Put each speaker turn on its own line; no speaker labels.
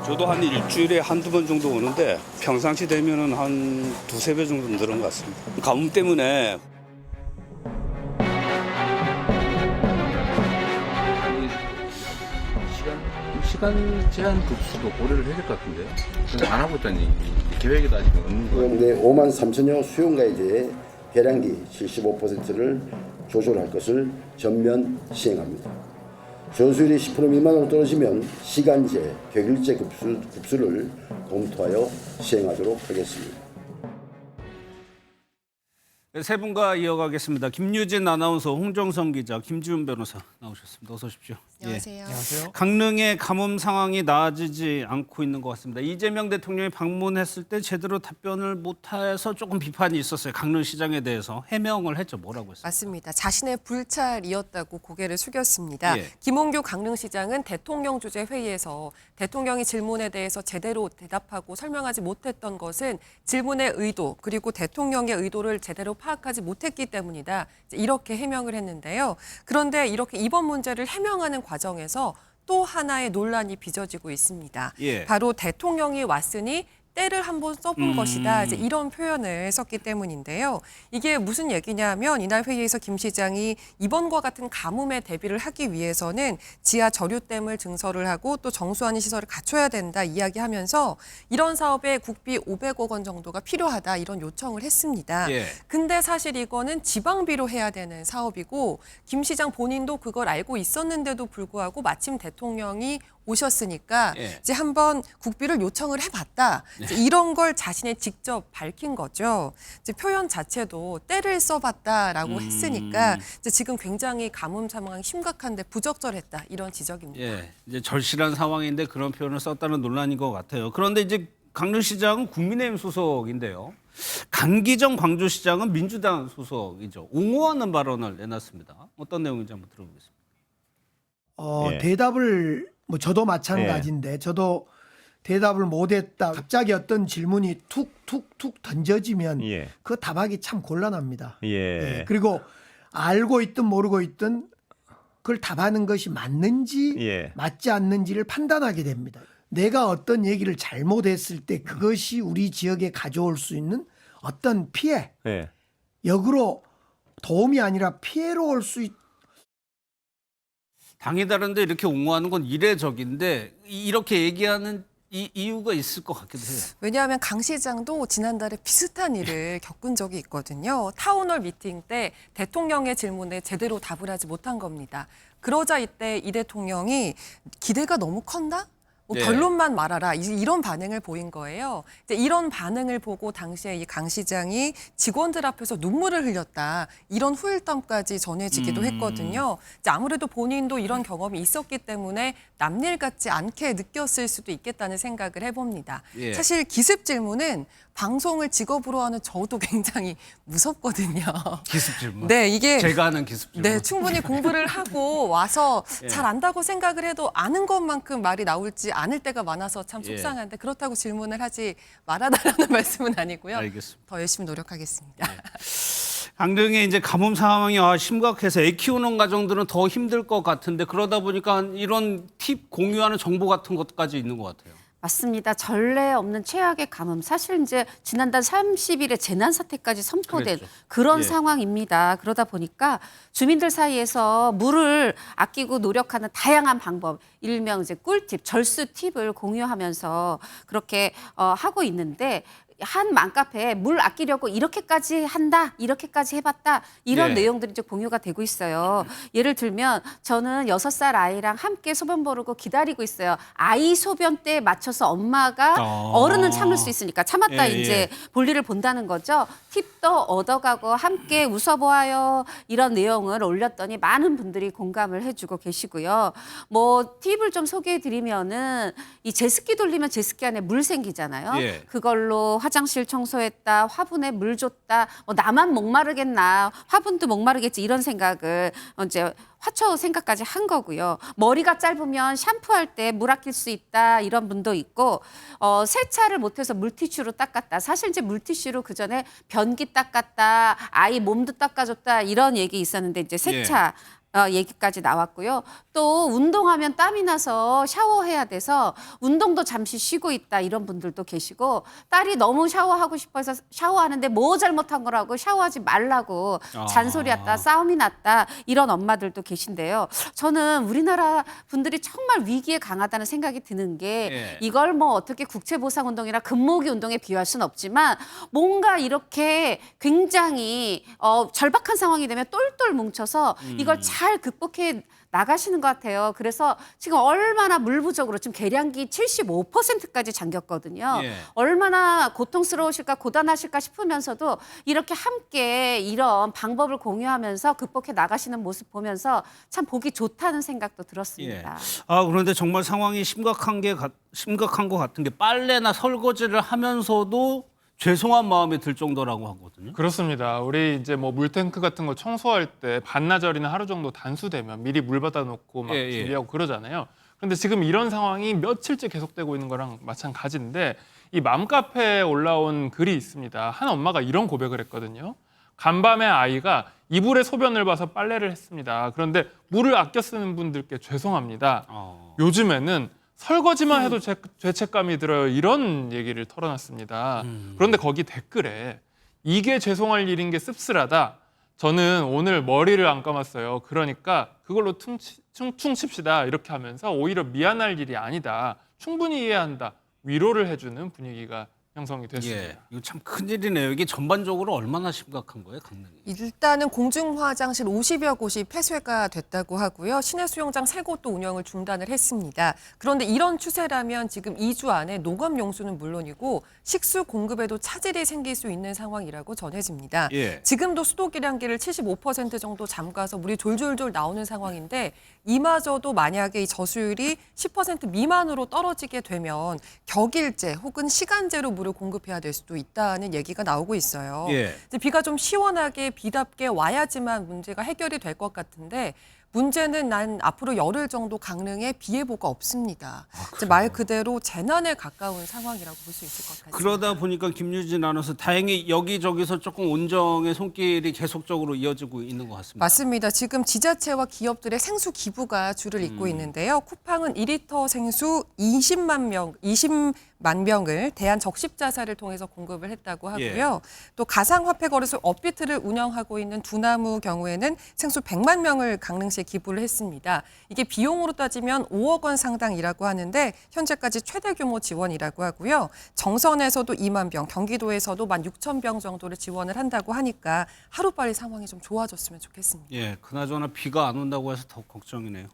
저도 한 일주일에 한두 번 정도 오는데 평상시 되면은 한 두세 배 정도 늘은 것 같습니다. 가뭄 때문에
시간 제한 급수도 고려를 해야 될 것 같은데요. 근데 안 하고 있다니 계획에도 아직 없는 거예요.
그런데 5만 3천여 수용가에 대해 계량기 75%를 조절할 것을 전면 시행합니다. 전수율이 10% 미만으로 떨어지면 시간제, 격일제 급수를 검토하여 시행하도록 하겠습니다.
세 분과 이어가겠습니다. 김유진 아나운서, 홍정성 기자, 김지훈 변호사 나오셨습니다. 어서 오십시오.
안녕하세요.
예. 강릉의 가뭄 상황이 나아지지 않고 있는 것 같습니다. 이재명 대통령이 방문했을 때 제대로 답변을 못해서 조금 비판이 있었어요. 강릉시장에 대해서 해명을 했죠. 뭐라고 했어요?
맞습니다. 자신의 불찰이었다고 고개를 숙였습니다.
예.
김홍규 강릉시장은 대통령 주재 회의에서 대통령이 질문에 대해서 제대로 대답하고 설명하지 못했던 것은 질문의 의도 그리고 대통령의 의도를 제대로 파악하지 못했기 때문이다. 이렇게 해명을 했는데요. 그런데 이렇게 이번 문제를 해명하는 과정에서 또 하나의 논란이 빚어지고 있습니다.
예.
바로 대통령이 왔으니 때를 한번 써본 것이다. 이제 이런 표현을 썼기 때문인데요. 이게 무슨 얘기냐면 이날 회의에서 김 시장이 이번과 같은 가뭄에 대비를 하기 위해서는 지하 저류댐을 증설을 하고 또 정수하는 시설을 갖춰야 된다 이야기하면서 이런 사업에 국비 500억 원 정도가 필요하다 이런 요청을 했습니다.
예.
근데 사실 이거는 지방비로 해야 되는 사업이고 김 시장 본인도 그걸 알고 있었는데도 불구하고 마침 대통령이 오셨으니까
예.
이제 한번 국비를 요청을 해봤다. 이제 이런 걸 자신이 직접 밝힌 거죠. 이제 표현 자체도 때를 써봤다라고 했으니까 이제 지금 굉장히 가뭄 상황이 심각한데 부적절했다 이런 지적입니다.
예, 이제 절실한 상황인데 그런 표현을 썼다는 논란인 것 같아요. 그런데 이제 강릉시장은 국민의힘 소속인데요. 강기정 광주시장은 민주당 소속이죠. 옹호하는 발언을 내놨습니다. 어떤 내용인지 한번 들어보겠습니다.
예. 대답을 뭐 저도 마찬가지인데 저도 대답을 못했다. 갑자기 어떤 질문이 툭툭툭 던져지면
예.
그 답하기 참 곤란합니다.
예.
그리고 알고 있든 모르고 있든 그걸 답하는 것이 맞는지
예.
맞지 않는지를 판단하게 됩니다. 내가 어떤 얘기를 잘못했을 때 그것이 우리 지역에 가져올 수 있는 어떤 피해,
예.
역으로 도움이 아니라 피해로 올 수 있.
당이 다른데 이렇게 옹호하는 건 이례적인데 이렇게 얘기하는 이유가 있을 것 같기도 해요.
왜냐하면 강 시장도 지난달에 비슷한 일을 겪은 적이 있거든요. 타운홀 미팅 때 대통령의 질문에 제대로 답을 하지 못한 겁니다. 그러자 이때 이 대통령이 기대가 너무 컸나? 뭐
네.
결론만 말하라 이런 반응을 보인 거예요. 이제 이런 반응을 보고 당시에 이 강 시장이 직원들 앞에서 눈물을 흘렸다 이런 후일담까지 전해지기도 했거든요. 이제 아무래도 본인도 이런 경험이 있었기 때문에 남일 같지 않게 느꼈을 수도 있겠다는 생각을 해봅니다.
예.
사실 기습 질문은 방송을 직업으로 하는 저도 굉장히 무섭거든요.
기습 질문.
네, 이게
제가 하는 기습 질문.
네, 충분히 공부를 하고 와서
예.
잘 안다고 생각을 해도 아는 것만큼 말이 나올지 않을 때가 많아서 참
예.
속상한데 그렇다고 질문을 하지 말아달라는 말씀은 아니고요.
알겠습니다.
더 열심히 노력하겠습니다.
강릉에 이제 가뭄 상황이 심각해서 애 키우는 가정들은 더 힘들 것 같은데 그러다 보니까 이런 팁 공유하는 정보 같은 것까지 있는 것 같아요.
맞습니다. 전례 없는 최악의 가뭄. 사실 이제 지난달 30일에 재난 사태까지 선포된
그랬죠.
그런
예.
상황입니다. 그러다 보니까 주민들 사이에서 물을 아끼고 노력하는 다양한 방법, 일명 이제 꿀팁, 절수 팁을 공유하면서 그렇게 하고 있는데 한 맘카페에 물 아끼려고 이렇게까지 한다, 이렇게까지 해봤다 이런
예.
내용들이 이제 공유가 되고 있어요. 예를 들면 저는 6살 아이랑 함께 소변 보르고 기다리고 있어요. 아이 소변 때에 맞춰서 엄마가 어른은 참을 수 있으니까 참았다
예,
이제
예.
볼일을 본다는 거죠. 팁도 얻어가고 함께 웃어보아요 이런 내용을 올렸더니 많은 분들이 공감을 해주고 계시고요. 뭐 팁을 좀 소개해드리면은 이 제습기 돌리면 제습기 안에 물 생기잖아요.
예.
그걸로 화장실 청소했다, 화분에 물 줬다, 뭐 나만 목마르겠나, 화분도 목마르겠지 이런 생각을 이제 화초 생각까지 한 거고요. 머리가 짧으면 샴푸할 때 물 아낄 수 있다 이런 분도 있고 세차를 못해서 물티슈로 닦았다. 사실 이제 물티슈로 그 전에 변기 닦았다, 아이 몸도 닦아줬다 이런 얘기 있었는데 이제 세차 얘기까지 나왔고요. 또 운동하면 땀이 나서 샤워해야 돼서 운동도 잠시 쉬고 있다 이런 분들도 계시고 딸이 너무 샤워하고 싶어서 샤워하는데 뭐 잘못한 거라고 샤워하지 말라고 잔소리했다 싸움이 났다 이런 엄마들도 계신데요. 저는 우리나라 분들이 정말 위기에 강하다는 생각이 드는 게 이걸 뭐 어떻게 국채보상운동이나 금모기 운동에 비유할 수는 없지만 뭔가 이렇게 굉장히 절박한 상황이 되면 똘똘 뭉쳐서 이걸 잘 극복해 나가시는 것 같아요. 그래서 지금 얼마나 물부족으로 지금 계량기 75%까지 잠겼거든요. 얼마나 고통스러우실까 고단하실까 싶으면서도 이렇게 함께 이런 방법을 공유하면서 극복해 나가시는 모습 보면서 참 보기 좋다는 생각도 들었습니다.
그런데 정말 상황이 심각한 것 같은 게 빨래나 설거지를 하면서도 죄송한 마음이 들 정도라고 하거든요.
그렇습니다. 우리 이제 뭐 물탱크 같은 거 청소할 때 반나절이나 하루 정도 단수되면 미리 물 받아놓고 막 준비하고 그러잖아요. 그런데 지금 이런 상황이 며칠째 계속되고 있는 거랑 마찬가지인데 이 맘카페에 올라온 글이 있습니다. 한 엄마가 이런 고백을 했거든요. 간밤에 아이가 이불에 소변을 봐서 빨래를 했습니다. 그런데 물을 아껴 쓰는 분들께 죄송합니다. 요즘에는 설거지만 해도 죄책감이 들어요. 이런 얘기를 털어놨습니다. 그런데 거기 댓글에 이게 죄송할 일인 게 씁쓸하다. 저는 오늘 머리를 안 감았어요. 그러니까 그걸로 퉁칩시다. 이렇게 하면서 오히려 미안할 일이 아니다. 충분히 이해한다. 위로를 해주는 분위기가 형성이 됐습니다.
이거 참 큰일이네요. 이게 전반적으로 얼마나 심각한 거예요, 강릉이?
일단은 공중화장실 50여 곳이 폐쇄가 됐다고 하고요. 시내 수영장 3곳도 운영을 중단을 했습니다. 그런데 이런 추세라면 지금 2주 안에 농업용수는 물론이고 식수 공급에도 차질이 생길 수 있는 상황이라고 전해집니다. 지금도 수도 계량기를 75% 정도 잠가서 물이 졸졸졸 나오는 상황인데 이마저도 만약에 이 저수율이 10% 미만으로 떨어지게 되면 격일제 혹은 시간제로 물을 공급해야 될 수도 있다는 얘기가 나오고 있어요. 이제 비가 좀 시원하게 비답게 와야지만 문제가 해결이 될 것 같은데 문제는 난 앞으로 열흘 정도 강릉에 비 예보가 없습니다. 이제 말 그대로 재난에 가까운 상황이라고 볼 수 있을 것 같습니다.
그러다 보니까 김유진 아나운서 다행히 여기저기서 조금 온정의 손길이 계속적으로 이어지고 있는 것 같습니다.
맞습니다. 지금 지자체와 기업들의 생수 기부가 줄을 잇고 있는데요. 쿠팡은 2리터 생수 20만 병을 대한적십자사를 통해서 공급을 했다고 하고요. 또 가상화폐 거래소 업비트를 운영하고 있는 두나무 경우에는 생수 100만 명을 강릉시에 기부를 했습니다. 이게 비용으로 따지면 5억 원 상당이라고 하는데 현재까지 최대 규모 지원이라고 하고요. 정선에서도 2만 병, 경기도에서도 16,000병 정도를 지원을 한다고 하니까 하루빨리 상황이 좀 좋아졌으면 좋겠습니다.
그나저나 비가 안 온다고 해서 더 걱정이네요.